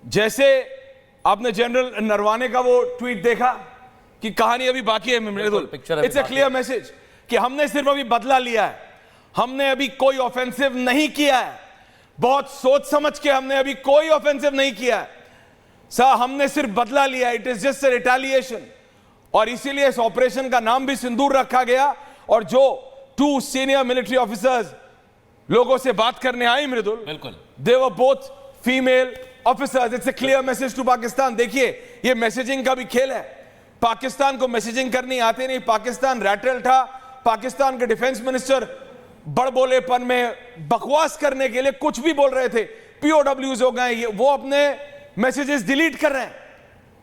जैसे आपने जनरल नरवाने का वो ट्वीट देखा कि कहानी अभी बाकी है मृदुल, इट्स अ क्लियर मैसेज कि हमने सिर्फ अभी बदला लिया है, हमने अभी कोई ऑफेंसिव नहीं किया है, बहुत सोच समझ के हमने अभी कोई ऑफेंसिव नहीं किया है सर, हमने सिर्फ बदला लिया, it is just a retaliation. और इसीलिए इस ऑपरेशन का नाम भी सिंदूर रखा गया। और जो 2 सीनियर मिलिट्री ऑफिसर्स लोगों से बात करने आई मृदुल, बिल्कुल, they were both female officers. It's a clear message to Pakistan. देखिए ये मैसेजिंग का भी खेल है, पाकिस्तान को मैसेजिंग करनी आती नहीं, पाकिस्तान रैटल था, पाकिस्तान के डिफेंस मिनिस्टर बड़बोलेपन में बकवास करने के लिए कुछ भी बोल रहे थे, पीओडब्ल्यूज हो गए, वो अपने मैसेजेस डिलीट कर रहे हैं।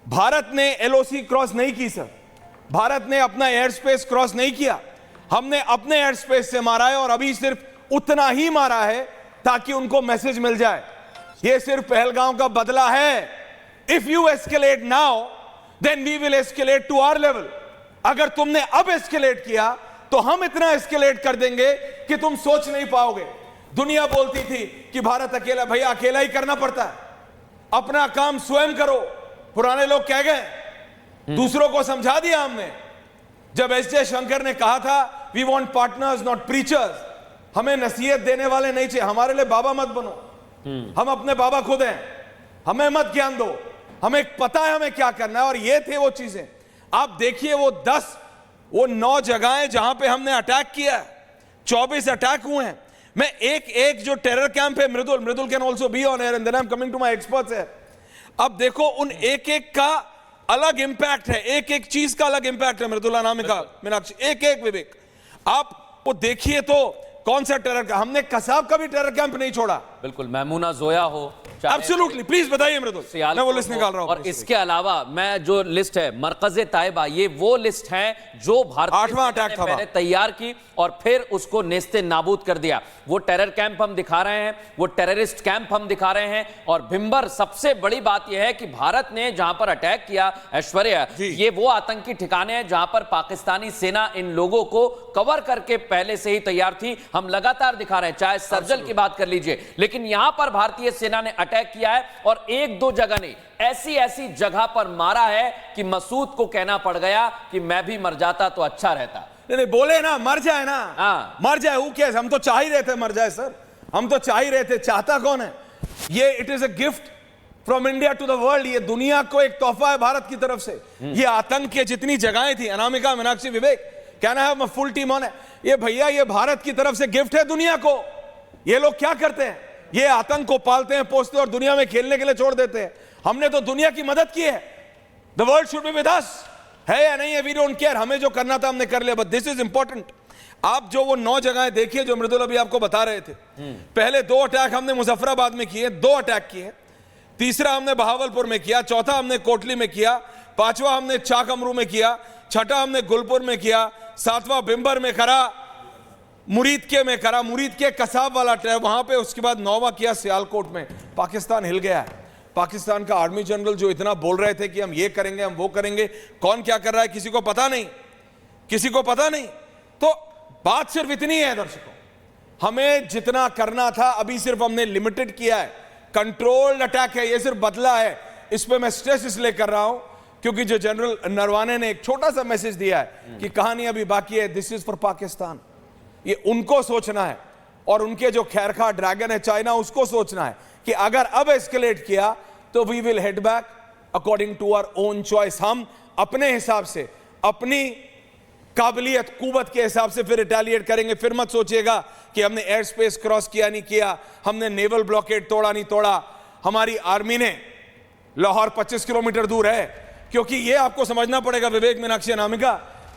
भारत ने एलओसी क्रॉस नहीं की सर, भारत ने अपना एयर स्पेस क्रॉस नहीं किया, हमने अपने एयर स्पेस से मारा है और अभी सिर्फ उतना ही मारा है ताकि उनको मैसेज मिल जाए। ये सिर्फ पहलगांव का बदला है। If you escalate now then we will escalate to our level. अगर तुमने अब एस्केलेट किया तो हम इतना एस्केलेट कर देंगे कि तुम सोच नहीं पाओगे। दुनिया बोलती थी कि भारत अकेला, भैया अकेला ही करना पड़ता है, अपना काम स्वयं करो, पुराने लोग कह गए, दूसरों को समझा दिया हमने। जब एस जयशंकर ने कहा था we want partners not preachers, हमें नसीहत देने वाले नहीं चाहिए, हमारे लिए बाबा मत बनो, हम अपने बाबा खुद हैं, हमें मत ज्ञान दो, हमें पता है हमें क्या करना है। और ये थे वो चीजें। आप देखिए वो 9 जगहें जहां पे हमने अटैक किया, 24 अटैक हुए हैं। मैं एक जो टेरर कैंप है, Mridul can also be on air and then I am coming to my experts है। अब देखो उन एक का अलग इंपैक्ट है, एक चीज का अलग इंपैक्ट है मृदुला अनामिका मीनाक्षी, एक विवेक आप वो देखिए तो कौन सा टेरर कैंप, हमने कसाब का भी टेरर कैंप नहीं छोड़ा। बिल्कुल, महमूना जोया हो, एब्सोल्युटली, प्लीज बताइए मृदुल, मैं वो लिस्ट निकाल रहा हूं। और इसके अलावा मैं जो लिस्ट है मरकज़े ताइबा, ये वो लिस्ट है जो भारतीय सेना ने पहले तैयार की और फिर उसको नेस्ते नाबूद कर दिया। वो टेरर कैंप हम दिखा रहे हैं, वो टेररिस्ट कैंप हम दिखा रहे हैं। और भिम्बर, सबसे बड़ी बात यह है कि भारत ने जहां पर अटैक किया ऐश्वर्या, ये वो आतंकी ठिकाने हैं जहां पर पाकिस्तानी सेना इन लोगों को कवर करके पहले से ही तैयार थी। हम लगातार दिखा रहे हैं, चाहे सर्जल की बात कर लीजिए, लेकिन यहां पर भारतीय सेना ने अटैक किया है और 1-2 जगह नहीं, ऐसी जगह पर मारा है कि मसूद को कहना पड़ गया कि मैं भी मर जाता तो अच्छा रहता। नहीं बोले ना, मर जाए ना, मर जाए, वो क्या, हम तो चाह ही रहे थे मर जाए सर, हम तो चाह ही रहे थे। चाहता कौन है ये? It is a gift from India to the world. ये दुनिया को एक तोहफा है भारत की तरफ से। ये आतंक के जितनी जगहें थी, अनामिका, मीनाक्षी, विवेक, कहना है फुल टीम ऑन है, ये भैया ये भारत की तरफ से गिफ्ट है दुनिया को। ये लोग क्या करते हैं, ये आतंक को पालते हैं, पोसते हैं और दुनिया में खेलने के लिए छोड़ देते हैं। हमने तो दुनिया की मदद की है। The world should be with us, है या नहीं है, वी डोंट केयर, हमें जो करना था हमने कर लिया, बट दिस इज इंपॉर्टेंट। आप जो वो 9 जगहें देखिए जो मृदुल अभी आपको बता रहे थे, पहले 2 अटैक हमने मुजफ्फराबाद में किए, 2 अटैक किए, तीसरा हमने बहावलपुर में किया, चौथा हमने कोटली में किया, 5वां हमने चाकमरू में किया, 6ठा हमने गुलपुर में किया, 7वां भिम्बर में करा, मुरीद के कसाब वाला ट्रैप वहां पे, उसके बाद 9वां किया सियालकोट में। पाकिस्तान हिल गया है। पाकिस्तान का आर्मी जनरल जो इतना बोल रहे थे कि हम ये करेंगे, हम वो करेंगे, कौन क्या कर रहा है किसी को पता नहीं, किसी को पता नहीं। तो बात सिर्फ इतनी है दर्शकों, हमें जितना करना था अभी सिर्फ हमने लिमिटेड किया है। कंट्रोल्ड अटैक है, ये सिर्फ बदला है। इस पे मैं स्ट्रेस इसलिए कर रहा हूं क्योंकि जो जनरल नरवाने ने एक छोटा सा मैसेज दिया है कि कहानी अभी बाकी है, दिस इज फॉर पाकिस्तान, ये उनको सोचना है। और उनके जो खैरखा ड्रैगन है चाइना, उसको सोचना है कि अगर अब एस्केलेट किया तो we will head back according to our own choice. हम अपने हिसाब से, अपनी काबिलियत कुव्वत के हिसाब से फिर रिटेलिएट करेंगे। फिर मत सोचिएगा कि हमने एयर स्पेस क्रॉस किया नहीं किया, हमने नेवल ब्लॉकेड तोड़ा नहीं तोड़ा। हमारी आर्मी ने, लाहौर 25 किलोमीटर दूर है, क्योंकि ये आपको समझना पड़ेगा विवेक, मीनाक्षी, अनामिका,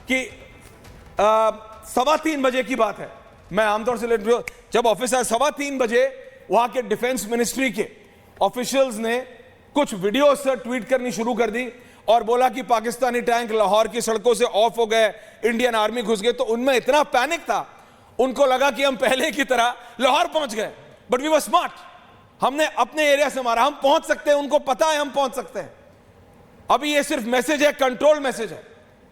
कि 3:15 बजे की बात है। मैं आमतौर से जब ऑफिस आया 3:15 बजे, वहां के डिफेंस मिनिस्ट्री के ऑफिशियल्स ने कुछ वीडियो से ट्वीट करनी शुरू कर दी और बोला कि पाकिस्तानी टैंक लाहौर की सड़कों से ऑफ हो गए, इंडियन आर्मी घुस गए। तो उनमें इतना पैनिक था, उनको लगा कि हम पहले की तरह लाहौर पहुंच गए। बट वी वर स्मार्ट, हमने अपने एरिया से मारा, हम पहुंच सकते हैं, उनको पता है हम पहुंच सकते हैं। अभी ये सिर्फ मैसेज है, कंट्रोल मैसेज है।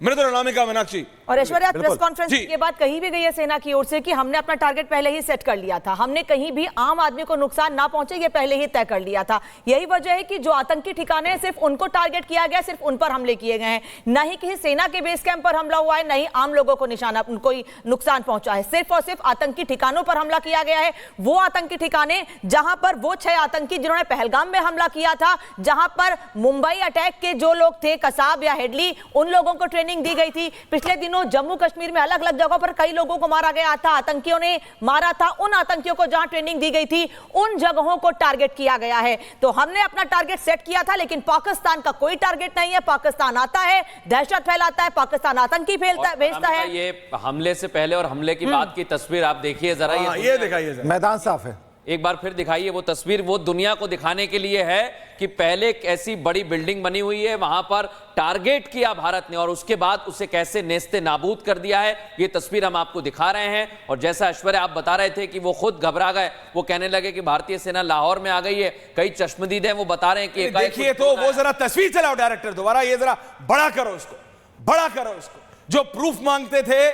मृदुल, अनामिका, मीनाक्षी, और ऐश्वर्या, प्रेस कॉन्फ्रेंस के बाद कही भी गई है सेना की ओर से कि हमने अपना टारगेट पहले ही सेट कर लिया था, हमने कहीं भी आम आदमी को नुकसान ना पहुंचे ये पहले ही तय कर लिया था। यही वजह है कि जो आतंकी ठिकाने हैं सिर्फ उनको टारगेट किया गया, सिर्फ उन पर हमले किए गए हैं, ना ही किसी सेना के बेस कैंप पर हमला हुआ है, ना ही आम लोगों को निशाना कोई नुकसान पहुंचा है। सिर्फ और सिर्फ आतंकी ठिकानों पर हमला किया गया है। वो आतंकी ठिकाने जहां पर वो 6 आतंकी जिन्होंने पहलगाम में हमला किया था, जहां पर मुंबई अटैक के जो लोग थे, कसाब या हेडली, उन लोगों को ट्रेनिंग दी गई थी। पिछले दिनों जम्मू कश्मीर में अलग अलग जगहों पर कई लोगों को मारा गया था, आतंकियों ने मारा था। उन आतंकियों को जहां ट्रेनिंग दी गई थी उन जगहों को टारगेट किया गया है। तो हमने अपना टारगेट सेट किया था, लेकिन पाकिस्तान का कोई टारगेट नहीं है। पाकिस्तान आता है, दहशत फैलाता है, पाकिस्तान आतंकी भेजता है। ये हमले से पहले और हमले की बाद की तस्वीर आप देखिए जरा, ये दिखाइए, मैदान साफ है। एक बार फिर दिखाइए वो तस्वीर। वो दुनिया को दिखाने के लिए है कि पहले एक ऐसी बड़ी बिल्डिंग बनी हुई है, वहां पर टारगेट किया भारत ने और उसके बाद उसे कैसे नेस्ते नाबूद कर दिया है। ये तस्वीर हम आपको दिखा रहे हैं। और जैसा ऐश्वर्या आप बता रहे थे कि वो खुद घबरा गए, वो कहने लगे कि भारतीय सेना लाहौर में आ गई है। कई चश्मदीद हैं, वो बता रहे हैं कि देखिए तो वो जरा तस्वीर चलाओ डायरेक्टर दोबारा, ये जरा बड़ा करो इसको, बड़ा करो इसको। जो प्रूफ मांगते थे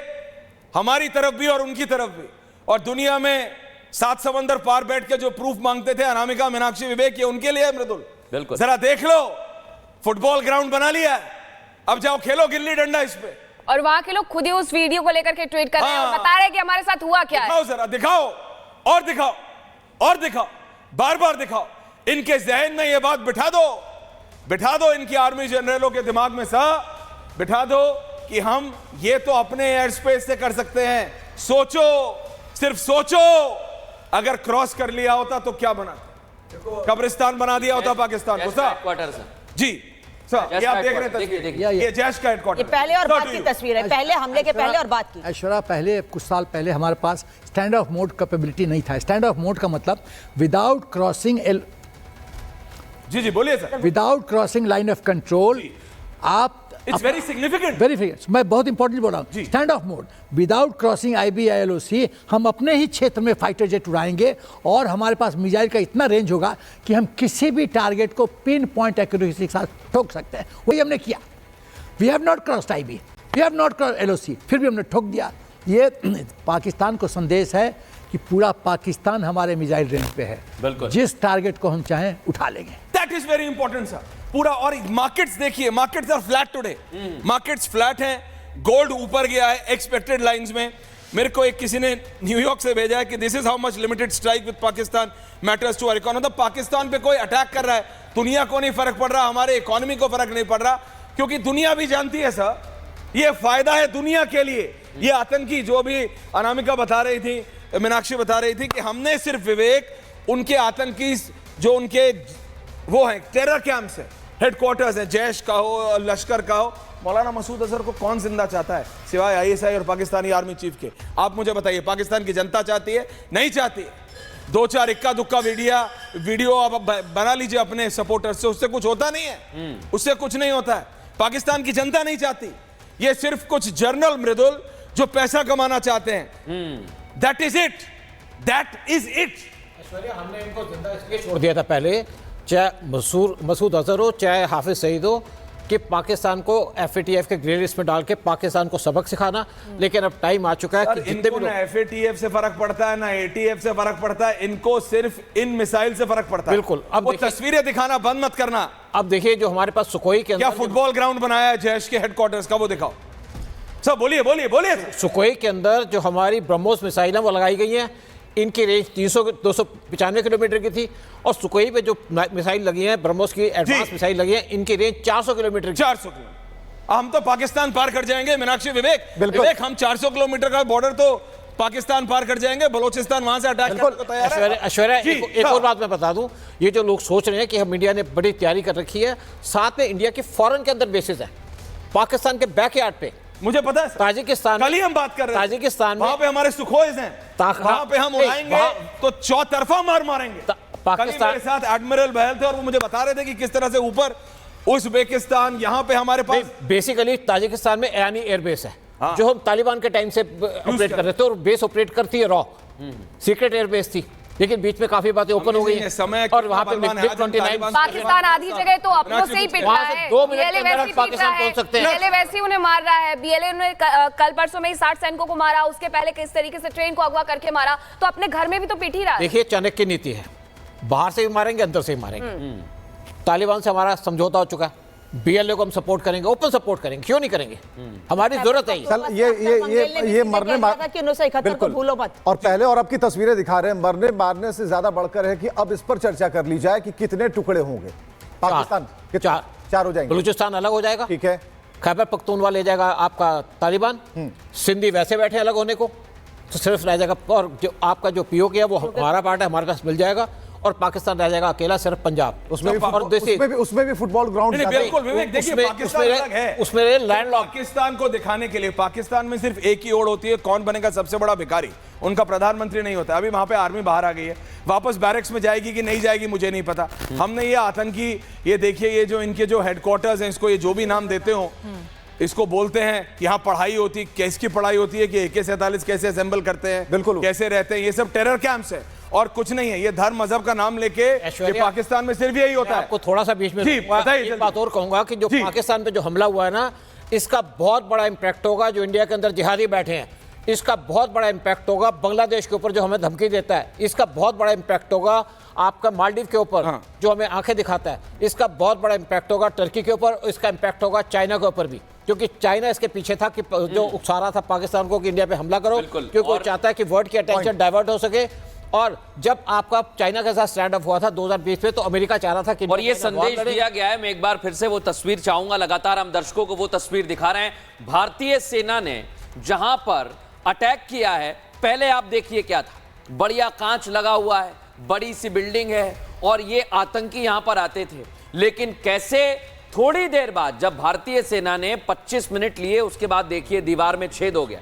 हमारी तरफ भी और उनकी तरफ भी, और दुनिया में 7 समंदर पार बैठ के जो प्रूफ मांगते थे अनामिका, मीनाक्षी, विवेक, ये उनके लिए मृदुल। बिल्कुल, जरा देख लो, फुटबॉल ग्राउंड बना लिया है, अब जाओ खेलो गिल्ली डंडा इस पे। और वहां के लोग खुद ही उस वीडियो को लेकर के ट्वीट कर रहे हैं और बता रहे हैं कि हमारे साथ हुआ क्या है। दिखाओ जरा, दिखाओ और दिखाओ और दिखाओ, बार बार दिखाओ। इनके जहन में ये बात बिठा दो, बिठा दो इनकी आर्मी जनरलों के दिमाग में सा बिठा दो कि हम ये तो अपने एयर स्पेस से कर सकते हैं। सोचो, सिर्फ सोचो, अगर क्रॉस कर लिया होता तो क्या बना, कब्रिस्तान बना दिया होता पाकिस्तान को। जी सर, ये आप देख रहे हैं, ये जैश का हेडक्वार्टर। ये पहले और बाद की तस्वीर है, पहले हमले के पहले और बाद की। ऐश्वर्या, पहले कुछ साल पहले हमारे पास स्टैंड ऑफ मोड कैपेबिलिटी नहीं था। स्टैंड ऑफ मोड का मतलब विदाउट क्रॉसिंग जी बोलिए sir. Without crossing line of control आप इट्स वेरी सिग्निफिकेंट, मैं बहुत इंपॉर्टेंट बोल रहा हूँ। Stand of mode without crossing IBILOC, हम अपने ही क्षेत्र में फाइटर जेट उड़ाएंगे और हमारे पास मिसाइल का इतना रेंज होगा कि हम किसी भी टारगेट को पिन पॉइंट एक्यूरेसी के साथ ठोक सकते हैं। वही हमने किया। We have not crossed IB, we have not crossed LOC, फिर भी हमने ठोक दिया। ये पाकिस्तान को संदेश है कि पूरा पाकिस्तान हमारे मिसाइल रेंज पे है, बिल्कुल, जिस टारगेट को हम चाहें उठा लेंगे। That is very important sir. पूरा, और मार्केट्स देखिए, markets are flat today, markets flat हैं, गोल्ड ऊपर गया है एक्सपेक्टेड लाइंस में। मेरे को एक किसी ने न्यूयॉर्क से भेजा है कि this is how much limited strike with Pakistan matters to our economy. मतलब पाकिस्तान पे कोई अटैक कर रहा है, दुनिया को नहीं फर्क पड़ रहा, हमारे इकोनॉमी को फर्क नहीं पड़ रहा, क्योंकि दुनिया भी जानती है सर ये फायदा है दुनिया के लिए। ये आतंकी जो भी अनामिका बता रही थी, मीनाक्षी बता रही थी कि हमने सिर्फ विवेक, उनके आतंकी जो उनके वो हैं टेरर कैंप्स है, हेडक्वार्टर्स है, जैश का हो, लश्कर का हो। मौलाना मसूद अजहर को कौन जिंदा चाहता है सिवाय ISI और पाकिस्तानी आर्मी चीफ के? आप मुझे बताइए, पाकिस्तान की जनता चाहती है? नहीं चाहती है। 2-4 इक्का दुक्का वीडियो आप बना लीजिए अपने सपोर्टर्स से, उससे कुछ होता नहीं है, उससे कुछ नहीं होता है। पाकिस्तान की जनता नहीं चाहती, ये सिर्फ कुछ जर्नल मृदुल जो पैसा कमाना चाहते हैं। That is it, that is it. हमने इनको जिंदा इसलिए छोड़ दिया था पहले, चाहे मसूद अजहर हो चाहे हाफिज सईद हो, कि पाकिस्तान को FATF के ग्रे लिस्ट में डाल के पाकिस्तान को सबक सिखाना। लेकिन अब टाइम आ चुका है कि जितने भी ना FATF से फर्क पड़ता है ना ATF से फर्क पड़ता है, इनको सिर्फ इन मिसाइल से फर्क पड़ता है। बिल्कुल। अब वो तस्वीरें दिखाना बंद मत करना। अब देखिए जो हमारे पास सुकोई के अंदर क्या फुटबॉल ग्राउंड बनाया है जैश के हेडक्वार्टर्स का, वो दिखाओ सब। बोलिए बोलिए बोलिए। सुकोई के अंदर जो हमारी ब्रह्मोस मिसाइलें वो लगाई गई हैं, इनकी रेंज 295 किलोमीटर की थी, और सुकोई पे जो मिसाइल लगी है, ब्रह्मोस की एडवांस मिसाइल लगी है, इनकी रेंज 400 किलोमीटर की। 400 किलोमीटर। हम तो पाकिस्तान पार कर जाएंगे मीनाक्षी, विवेक हम 400 किलोमीटर का बॉर्डर तो पाकिस्तान पार कर जाएंगे, बलोचिस्तान वहां से अटैक करने को तैयार है। ऐश्वर्या, एक और बात मैं बता दूं, ये जो लोग सोच रहे हैं कि हम इंडिया ने बड़ी तैयारी कर रखी है, साथ में इंडिया के फॉरेन के अंदर बेसिस है, पाकिस्तान के बैकयार्ड पे। मुझे पता है ताजिकिस्तान, कल ही हम बात कर रहे हैं, ताजिकिस्तान में वहां पे हमारे सुखोइज हैं, वहां पे हम उड़ाएंगे तो चौतरफा मार मारेंगे। पाकिस्तान मेरे साथ एडमिरल बहल थे और वो मुझे बता रहे थे कि किस तरह से ऊपर उज़्बेकिस्तान, यहाँ पे हमारे पास बेसिकली ताजिकिस्तान में ईरानी एयरबेस है, जो हम तालिबान के टाइम से ऑपरेट कर रहे थे, और बेस ऑपरेट करती है रॉ, सीक्रेट एयरबेस थी। लेकिन बीच में काफी बातें ओपन हो गई हैं। समय और वहां पे MiG-29 पाकिस्तान आधी जगह तो अपनों से ही पिट रहा वहां से है। 2 मिनट के BLA अंदर वैसे ही पाकिस्तान पिट रहा है। पहुंच सकते हैं। BLA वैसे ही उन्हें मार रहा है। BLA ने कल परसों में ही 60 सैनिकों को मारा, उसके पहले किस तरीके से ट्रेन को अगवा करके मारा, तो अपने घर में भी तो पिट ही रहा है। देखिए चाणक्य नीति है, बाहर से भी मारेंगे, अंदर से भी मारेंगे। तालिबान से हमारा समझौता हो चुका है, BLA को हम सपोर्ट करेंगे, ओपन सपोर्ट करेंगे, क्यों नहीं करेंगे, हमारी जरूरत है। चल ये मरने बिल्कुल भूलो मत। और पहले और अब की तस्वीरें दिखा रहे हैं, मरने मारने से ज्यादा बढ़कर है कि अब इस पर चर्चा कर ली जाए कि कितने टुकड़े होंगे पाकिस्तान के। चार हो जाएंगे। बलूचिस्तान अलग हो जाएगा, ठीक है, खैबर पख्तूनख्वा ले जाएगा आपका तालिबान, सिंधी वैसे बैठे अलग होने को, तो सिर्फ रह जाएगा, और जो आपका जो POK है वो हमारा पार्ट है, हमारे पास मिल जाएगा, और पाकिस्तान रह जाएगा अकेला सिर्फ पंजाब। उसमें भी फुटबॉल ग्राउंड बिल्कुल विवेक, देखिए पाकिस्तान अलग है, उसमें लैंडलॉक। पाकिस्तान को दिखाने के लिए पाकिस्तान में सिर्फ एक ही ओर होती है, कौन बनेगा सबसे बड़ा भिखारी, उनका प्रधानमंत्री नहीं होता। अभी वहां पे आर्मी बाहर आ गई है, वापस बैरक्स में जाएगी कि नहीं जाएगी मुझे नहीं पता। हमने ये आतंकी, ये देखिए ये जो इनके जो हेडक्वार्टर्स हैं, इसको ये जो भी नाम देते हो, इसको बोलते हैं कि यहाँ पढ़ाई होती है, कैसी पढ़ाई होती है कि AK-47 कैसे असेंबल करते हैं, बिल्कुल कैसे रहते हैं, ये सब टेरर कैंप्स है और कुछ नहीं है। ये धर्म मजहब का नाम लेके ये पाकिस्तान में सिर्फ यही होता है। आपको थोड़ा सा बीच में एक बात और कहूंगा कि जो पाकिस्तान पे जो हमला हुआ है ना, इसका बहुत बड़ा इंपैक्ट होगा जो इंडिया के अंदर जिहादी बैठे हैं, इसका बहुत बड़ा इंपैक्ट होगा बांग्लादेश के ऊपर जो हमें धमकी देता है, इसका बहुत बड़ा इंपैक्ट होगा आपका मालदीव के ऊपर जो हमें आंखें दिखाता है, इसका बहुत बड़ा इंपैक्ट होगा टर्की के ऊपर, इसका इंपैक्ट होगा चाइना के ऊपर भी, क्योंकि चाइना इसके पीछे था कि जो उकसा रहा था पाकिस्तान को कि इंडिया पे हमला करो, क्योंकि वो चाहता है कि वर्ल्ड की अटेंशन डाइवर्ट हो सके। और जब आपका चाइना के साथ स्टैंड अप हुआ था 2020 में, तो अमेरिका चाह रहा था कि, और ये संदेश दिया गया है, मैं एक बार फिर से वो तस्वीर चाहूंगा, लगातार हम दर्शकों को वो तस्वीर दिखा रहे हैं। भारतीय सेना ने जहां पर अटैक किया है, पहले आप देखिए क्या था, बढ़िया कांच लगा हुआ है, बड़ी सी बिल्डिंग है, और ये आतंकी यहां पर आते थे। लेकिन कैसे थोड़ी देर बाद जब भारतीय सेना ने 25 मिनट लिए, उसके बाद देखिए दीवार में छेद हो गया।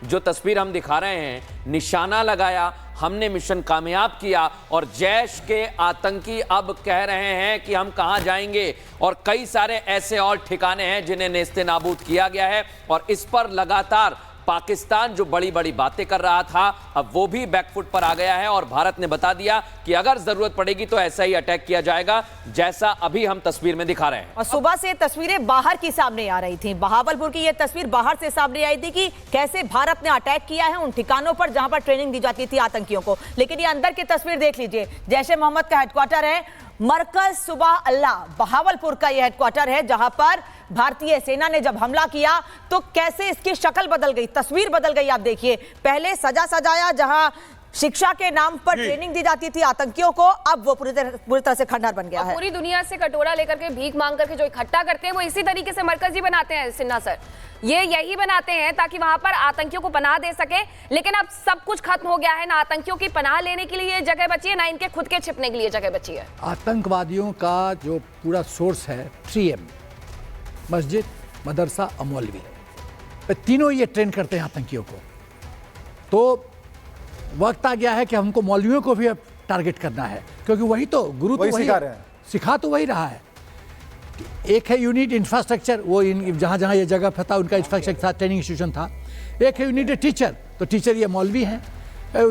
जो तस्वीर हम दिखा रहे हैं, निशाना लगाया, हमने मिशन कामयाब किया, और जैश के आतंकी अब कह रहे हैं कि हम कहां जाएंगे, और कई सारे ऐसे और ठिकाने हैं जिन्हें नेस्ते नाबूद किया गया है। और इस पर लगातार पाकिस्तान जो बड़ी बड़ी बातें कर रहा था, अब वो भी बैकफुट पर आ गया है, और भारत ने बता दिया कि अगर जरूरत पड़ेगी तो ऐसा ही अटैक किया जाएगा जैसा अभी हम तस्वीर में दिखा रहे हैं। और सुबह से तस्वीरें बाहर की सामने आ रही थी, बहावलपुर की ये तस्वीर बाहर से सामने आई थी कि कैसे भारत ने अटैक किया है उन ठिकानों पर जहां पर ट्रेनिंग दी जाती थी आतंकियों को। लेकिन ये अंदर की तस्वीर देख लीजिए, जैश ए मोहम्मद का हेडक्वार्टर है, मरकज सुबह अल्लाह बहावलपुर का यह हेडक्वार्टर है, जहां पर भारतीय सेना ने जब हमला किया तो कैसे इसकी शक्ल बदल गई, तस्वीर बदल गई। आप देखिए, पहले सजा सजाया जहां शिक्षा के नाम पर ट्रेनिंग दी जाती थी आतंकियों को, अब वो पूरी तरह से खंडहर बन गया है। पूरी दुनिया से कटोरा लेकर के भीख मांग करके जो इकट्ठा करते हैं, वो इसी तरीके से मरकज ही बनाते हैं सिन्हा सर। ये यही बनाते हैं ताकि वहां पर आतंकियों को पनाह दे सके। लेकिन अब सब कुछ खत्म हो गया है, ना आतंकियों की पनाह लेने के लिए जगह बची है, ना इनके खुद के छिपने के लिए जगह बची है। आतंकवादियों का जो पूरा सोर्स है 3M, मस्जिद, मदरसा और मौलवी, तीनों ये ट्रेन करते हैं आतंकियों को। तो वक्त आ गया है कि हमको मौलवियों को भी अब टारगेट करना है, क्योंकि वही तो गुरु तो वही सिखा तो वही रहा है। एक है यूनिट इंफ्रास्ट्रक्चर, वो जहाँ जहाँ ये जगह था उनका इंफ्रास्ट्रक्चर था, ट्रेनिंग इंस्टीट्यूशन था। एक है यूनिट टीचर, तो टीचर ये मौलवी हैं।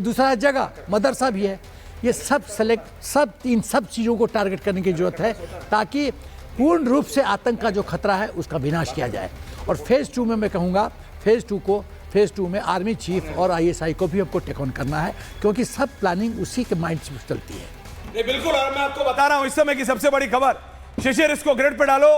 दूसरा जगह मदरसा भी है। ये सब इन सब चीज़ों को टारगेट करने की जरूरत है, ताकि पूर्ण रूप से आतंक का जो खतरा है उसका विनाश किया जाए। और फेज़ 2 में मैं कहूँगा, फेज़ 2 में आर्मी चीफ और ISI को भी हमको टेक ऑन करना है, क्योंकि सब प्लानिंग उसी के माइंड से चलती है। बिल्कुल, और मैं आपको बता रहा हूं इस समय की सबसे बड़ी खबर, शिशिर इसको ग्रिड पे डालो।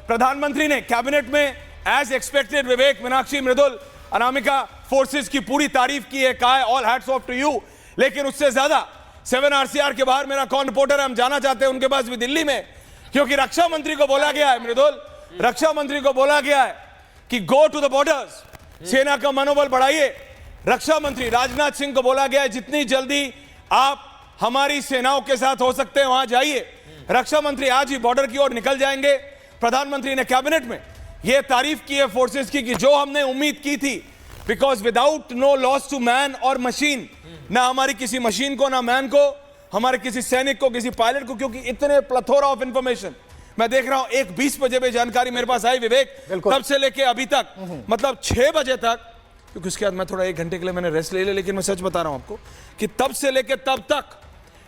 प्रधानमंत्री ने कैबिनेट में as expected Vivek, Meenakshi, Mridul, Anamika forces की पूरी तारीफ की है, कहा है all hats off to you. लेकिन उससे ज्यादा 7 RCR के बाहर मेरा कौन रिपोर्टर है, हम जाना चाहते हैं उनके पास भी दिल्ली में, क्योंकि रक्षा मंत्री को बोला गया है, मृदुल, रक्षा मंत्री को बोला गया है कि गो टू द बॉर्डर्स, सेना का मनोबल बढ़ाइए। रक्षा मंत्री राजनाथ सिंह को बोला गया है जितनी जल्दी आप हमारी सेनाओं के साथ हो सकते हैं वहां जाइए। रक्षा मंत्री आज ही बॉर्डर की ओर निकल जाएंगे। प्रधानमंत्री ने कैबिनेट में यह तारीफ की है फोर्सेस की कि जो हमने उम्मीद की थी, because without no loss to man और मशीन, ना हमारी किसी मशीन को, ना मैन को, हमारे किसी सैनिक को, किसी पायलट को, क्योंकि इतने प्लथोरा ऑफ इंफॉर्मेशन मैं देख रहा हूं। 1:20 बजे में जानकारी मेरे पास आई विवेक, तब से लेके अभी तक, मतलब 6 बजे तक, क्योंकि उसके बाद मैं थोड़ा 1 घंटे के लिए मैंने रेस्ट ले लिया, लेकिन मैं सच बता रहा हूं आपको कि तब से लेके तब तक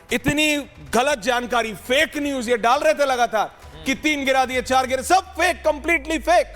इतनी गलत जानकारी, फेक न्यूज ये डाल रहे थे लगातार कि 3 गिरा दिए, 4 गिरे, सब फेक, कंप्लीटली फेक।